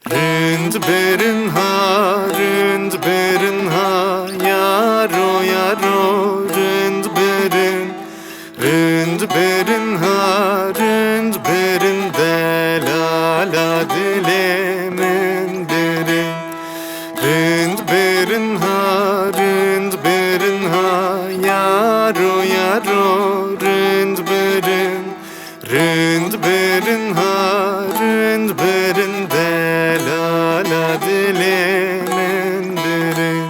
Rind berin ha, rind berin ha, yaro yaro, rind berin ha, rind berin delala dilemin derin. Rind berin ha, yaro yaro, rind berin ha, rind berin delala dilemin derin.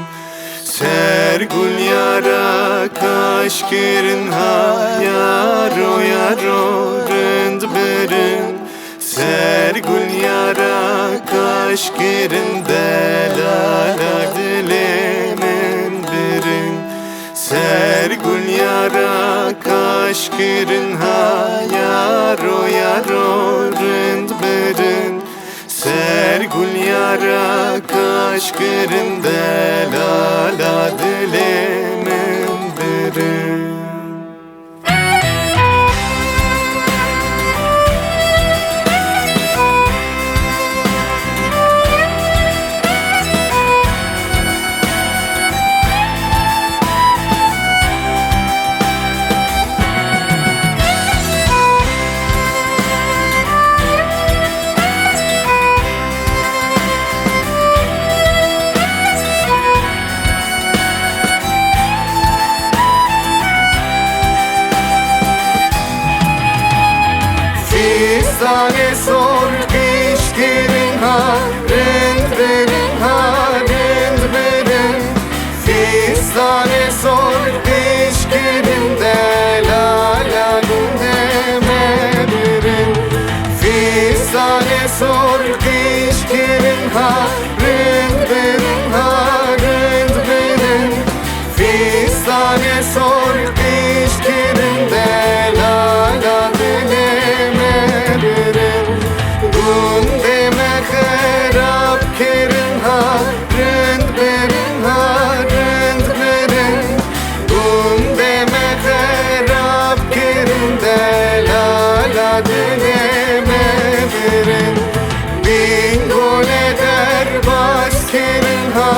Sergul yara kaşkirin ha, yaro yaro, rind berin. Sergul yara kaşkirin delala dilemin derin. Sergul yara kaşkirin ha, yaro yaro, rind berin. Sergul yara kaşkirin delala dilemin derin. Fistane sor kişkirin ha, rind berin ha, rind berin. Fistane sor kişkirin delala deme berin. Fistane sor kişkirin ha, rind berin ha, rind berin. Fistane sor kişkirin delala Gundeme kharab kerin ha, rind berin ha, rind berin. Gundeme kharab kerin delala dileme berin. Bingole derbas kerin ha,